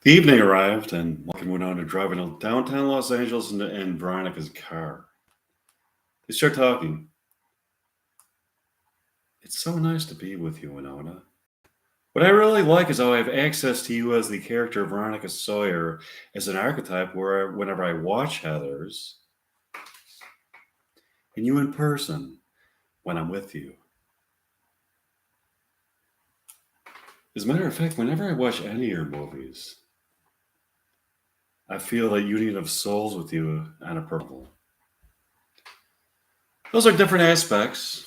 Evening arrived, and Mike and Winona driving to downtown Los Angeles in Veronica's car. They start talking. It's so nice to be with you, Winona. What I really like is how I have access to you as the character of Veronica Sawyer as an archetype whenever I watch Heathers, and you in person when I'm with you. As a matter of fact, whenever I watch any of your movies, I feel that union of souls with you on a purple. Those are different aspects.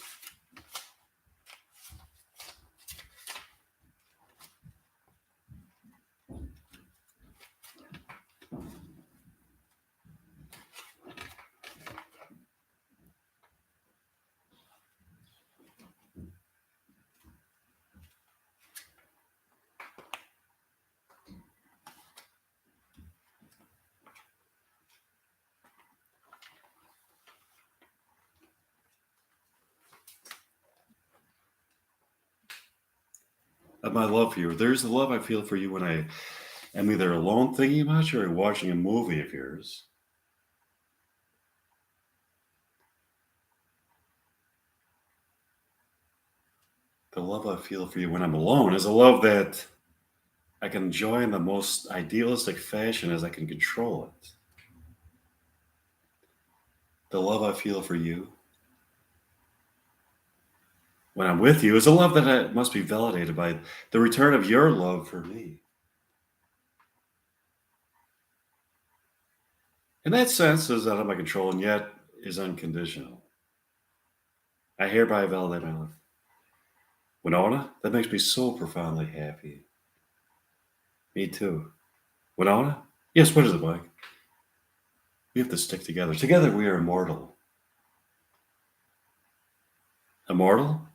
Of my love for you. There's the love I feel for you when I am either alone thinking about you or watching a movie of yours. The love I feel for you when I'm alone is a love that I can enjoy in the most idealistic fashion as I can control it. The love I feel for you when I'm with you is a love that must be validated by the return of your love for me. In that sense, is out of my control and yet is unconditional. I hereby validate my love. Winona, that makes me so profoundly happy. Me too. Winona? Yes, what is it, Mike? We have to stick together. Together we are immortal. Immortal?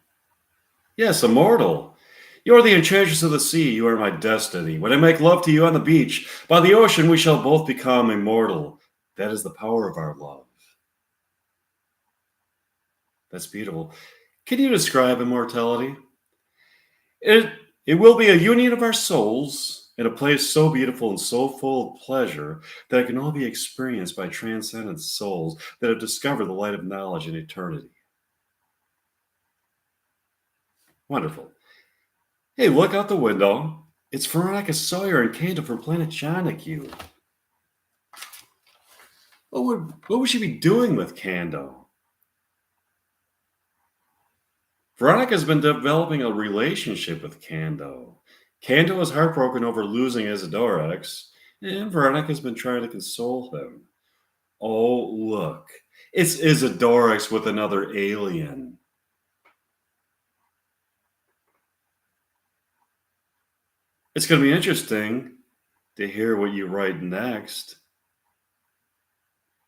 Yes, immortal. You are the enchantress of the sea. You are my destiny. When I make love to you on the beach, by the ocean, we shall both become immortal. That is the power of our love. That's beautiful. Can you describe immortality? It, it will be a union of our souls in a place so beautiful and so full of pleasure that it can all be experienced by transcendent souls that have discovered the light of knowledge in eternity. Wonderful. Hey, look out the window. It's Veronica Sawyer and Kate from Planet Jonahue. What would she be doing with Kando? Veronica's been developing a relationship with Kando. Kando is heartbroken over losing Isidorex, and Veronica's been trying to console him. Oh, look. It's Isidorex with another alien. It's going to be interesting to hear what you write next.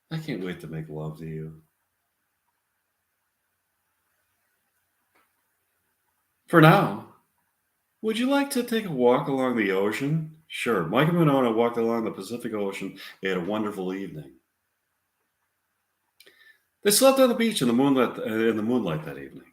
I can't wait to make love to you. For now, would you like to take a walk along the ocean? Sure. Mike and Winona walked along the Pacific Ocean. They had a wonderful evening. They slept on the beach in the moonlight that evening.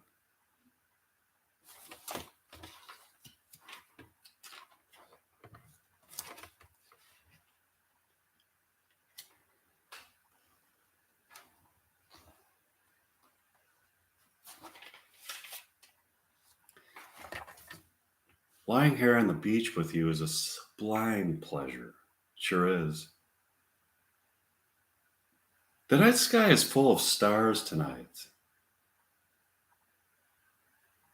Lying here on the beach with you is a sublime pleasure. Sure is. The night sky is full of stars tonight.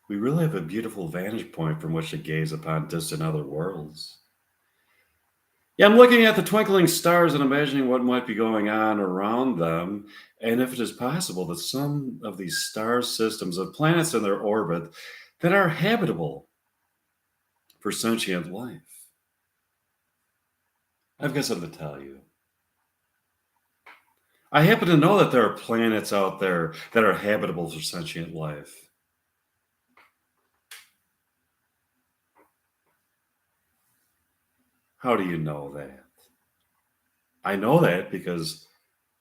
We really have a beautiful vantage point from which to gaze upon distant other worlds. Yeah, I'm looking at the twinkling stars and imagining what might be going on around them, and if it is possible that some of these star systems of planets in their orbit that are habitable for sentient life. I've got something to tell you. I happen to know that there are planets out there that are habitable for sentient life. How do you know that? I know that because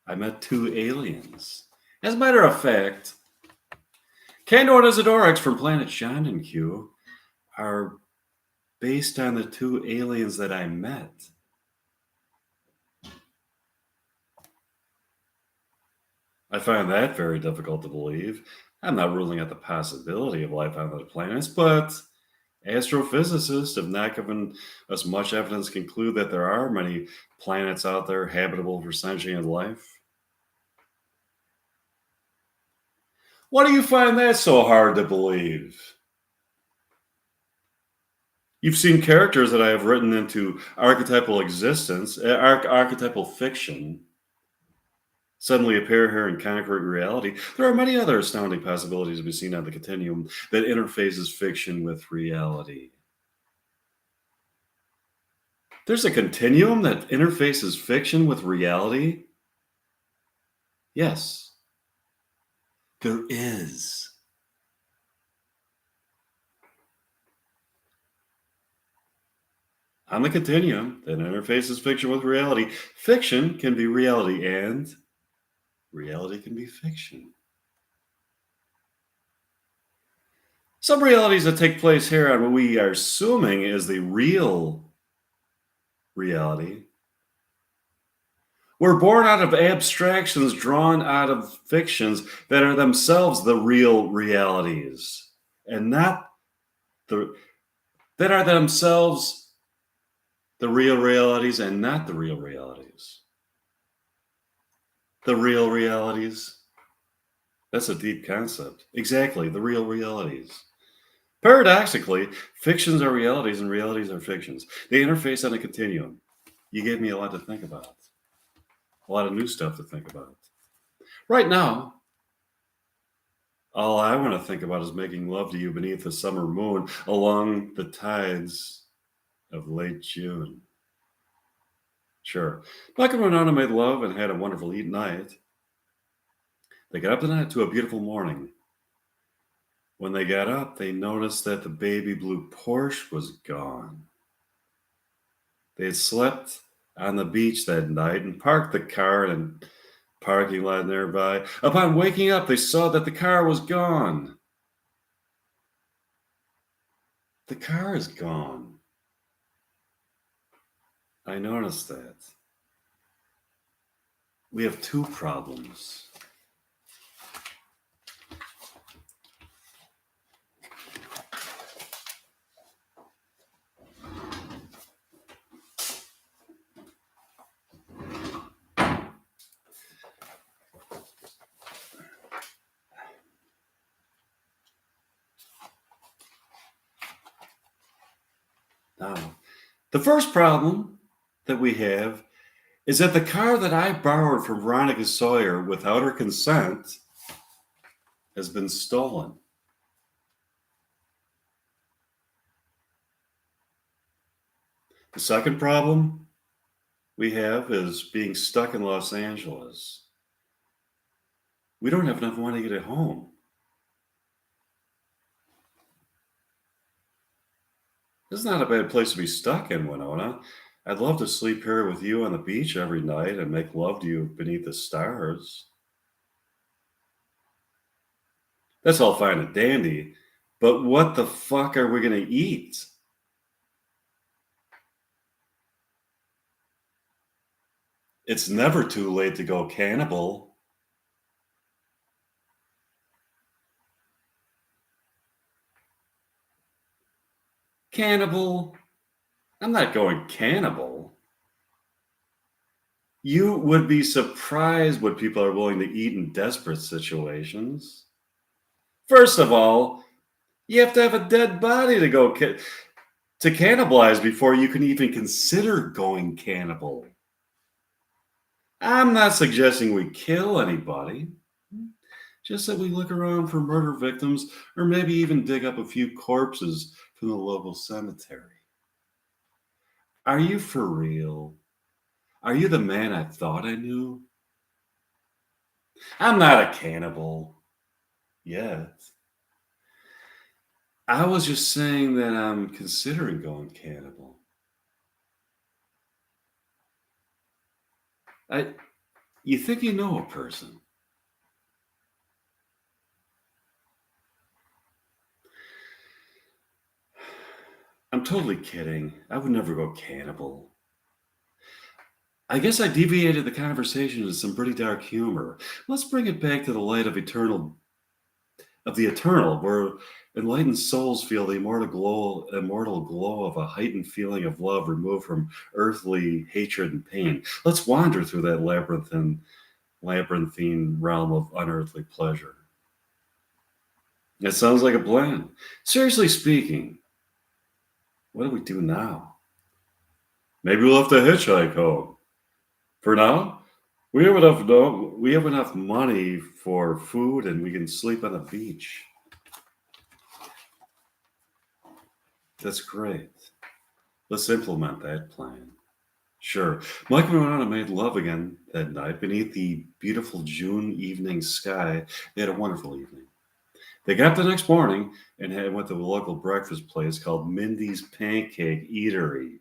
I met two aliens. As a matter of fact, Kando and Isidorex from planet Jonahue are based on the two aliens that I met. I find that very difficult to believe. I'm not ruling out the possibility of life on other planets, but astrophysicists have not given us much evidence to conclude that there are many planets out there habitable for sentient life. Why do you find that so hard to believe? You've seen characters that I have written into archetypal existence, archetypal fiction, suddenly appear here in concrete reality. There are many other astounding possibilities to be seen on the continuum that interfaces fiction with reality. There's a continuum that interfaces fiction with reality? Yes, there is. On the continuum that interfaces fiction with reality, fiction can be reality and reality can be fiction. Some realities that take place here on what we are assuming is the real reality were born out of abstractions drawn out of fictions that are themselves the real realities and not the that are themselves the real realities and not the real realities. The real realities. That's a deep concept. Exactly, the real realities. Paradoxically, fictions are realities and realities are fictions. They interface on a continuum. You gave me a lot to think about, a lot of new stuff to think about. Right now, all I want to think about is making love to you beneath the summer moon along the tides of late June. Sure. Mike and Winona made love and had a wonderful eat night. They got up tonight to a beautiful morning. When they got up, they noticed that the baby blue Porsche was gone. They had slept on the beach that night and parked the car in a parking lot nearby. Upon waking up, they saw that the car was gone. The car is gone. I noticed that. We have two problems. Now, the first problem that we have is that the car that I borrowed from Veronica Sawyer without her consent has been stolen. The second problem we have is being stuck in Los Angeles. We don't have enough money to get home. This is not a bad place to be stuck in, Winona. I'd love to sleep here with you on the beach every night and make love to you beneath the stars. That's all fine and dandy, but what the fuck are we going to eat? It's never too late to go cannibal. Cannibal? I'm not going cannibal. You would be surprised what people are willing to eat in desperate situations. First of all, you have to have a dead body to go to cannibalize before you can even consider going cannibal. I'm not suggesting we kill anybody, just that we look around for murder victims or maybe even dig up a few corpses from the local cemetery. Are you for real? Are you the man I thought I knew? I'm not a cannibal yet. I was just saying that I'm considering going cannibal. I, you think you know a person. I'm totally kidding. I would never go cannibal. I guess I deviated the conversation into some pretty dark humor. Let's bring it back to the light of the eternal, where enlightened souls feel the immortal glow of a heightened feeling of love removed from earthly hatred and pain. Let's wander through that labyrinthine realm of unearthly pleasure. It sounds like a plan. Seriously speaking, what do we do now? Maybe we'll have to hitchhike home. For now, we have enough money for food and we can sleep on the beach. That's great. Let's implement that plan. Sure. Mike and Winona made love again that night beneath the beautiful June evening sky. They had a wonderful evening. They got up the next morning and went to a local breakfast place called Mindy's Pancake Eatery.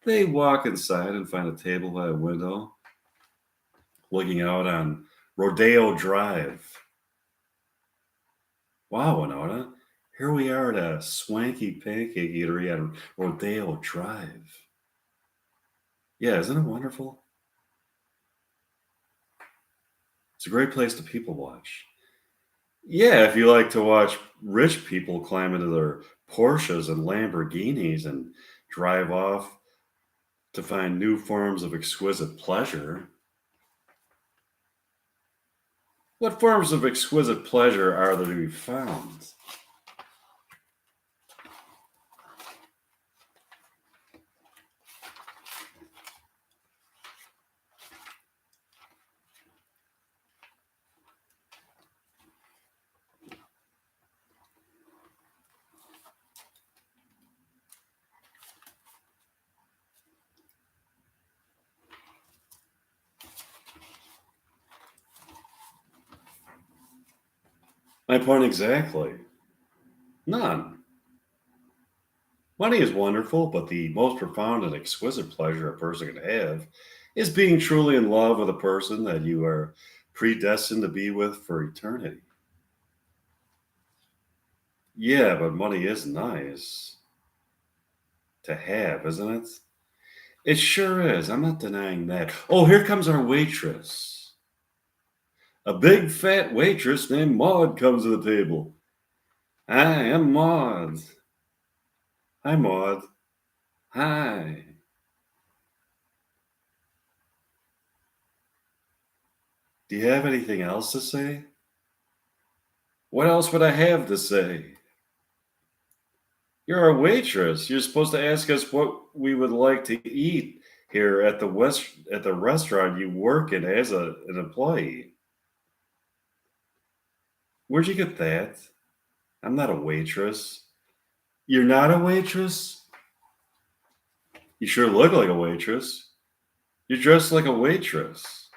They walk inside and find a table by a window looking out on Rodeo Drive. Wow, Winona, here we are at a swanky pancake eatery on Rodeo Drive. Yeah, isn't it wonderful? It's a great place to people watch. Yeah, if you like to watch rich people climb into their Porsches and Lamborghinis and drive off to find new forms of exquisite pleasure. What forms of exquisite pleasure are there to be found? My point exactly. None. Money is wonderful, but the most profound and exquisite pleasure a person can have is being truly in love with a person that you are predestined to be with for eternity. Yeah, but money is nice to have, isn't it? It sure is. I'm not denying that. Oh, here comes our waitress. A big fat waitress named Maud comes to the table. Hi, I'm Maud. Hi, Maud. Hi. Do you have anything else to say? What else would I have to say? You're a waitress. You're supposed to ask us what we would like to eat here at the restaurant you work in as an employee. Where'd you get that? I'm not a waitress. You're not a waitress? You sure look like a waitress. You're dressed like a waitress.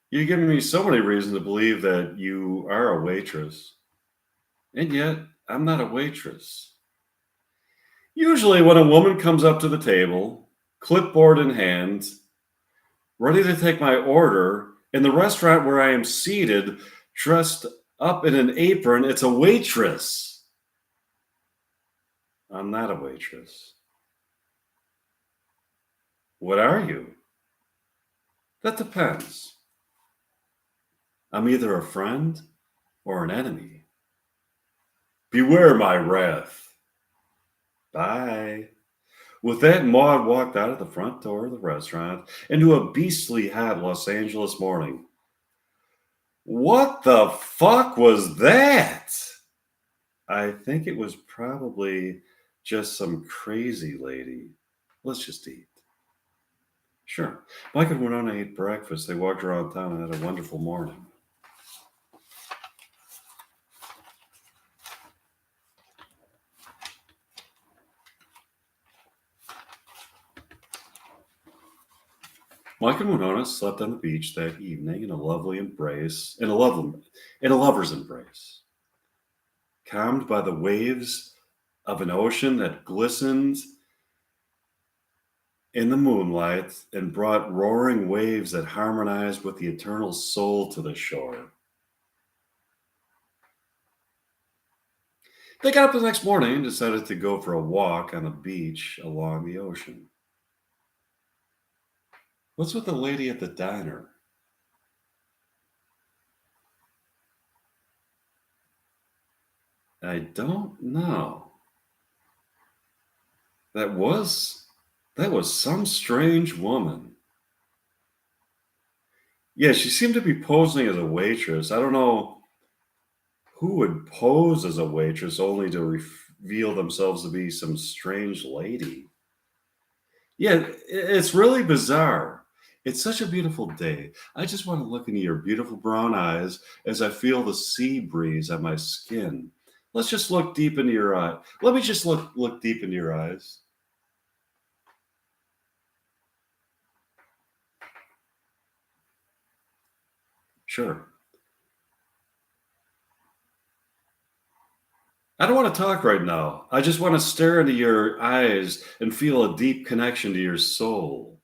You're giving me so many reasons to believe that you are a waitress. And yet, I'm not a waitress. Usually, when a woman comes up to the table, clipboard in hand, ready to take my order, in the restaurant where I am seated, dressed up in an apron, it's a waitress. I'm not a waitress. What are you? That depends. I'm either a friend or an enemy. Beware my wrath. Bye. With that, Maud walked out of the front door of the restaurant into a beastly hot Los Angeles morning. What the fuck was that? I think it was probably just some crazy lady. Let's just eat. Sure. Mike and Winona ate breakfast. They walked around town and had a wonderful morning. Mike and Winona slept on the beach that evening in a lovely embrace, in a lover's embrace, calmed by the waves of an ocean that glistened in the moonlight and brought roaring waves that harmonized with the eternal soul to the shore. They got up the next morning and decided to go for a walk on the beach along the ocean. What's with the lady at the diner? I don't know. That was that was some strange woman. Yeah, she seemed to be posing as a waitress. I don't know who would pose as a waitress only to reveal themselves to be some strange lady. Yeah, it's really bizarre. It's such a beautiful day. I just want to look into your beautiful brown eyes as I feel the sea breeze on my skin. Let's just look deep into your eye. Let me just look deep into your eyes. Sure. I don't want to talk right now. I just want to stare into your eyes and feel a deep connection to your soul.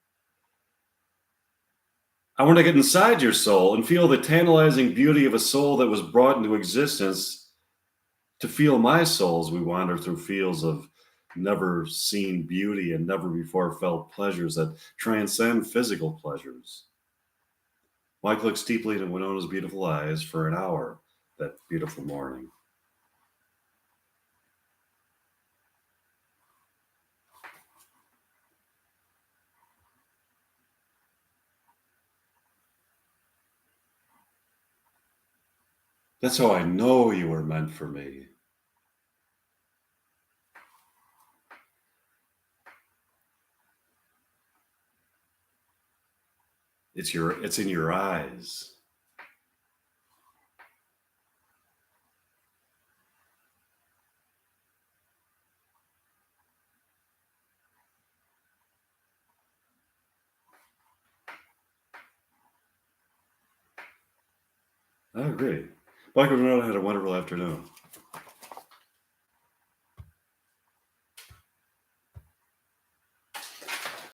I want to get inside your soul and feel the tantalizing beauty of a soul that was brought into existence to feel my soul as we wander through fields of never seen beauty and never before felt pleasures that transcend physical pleasures. Mike looks deeply into Winona's beautiful eyes for an hour that beautiful morning. That's how I know you were meant for me. It's in your eyes. I agree. Mike and Winona had a wonderful afternoon.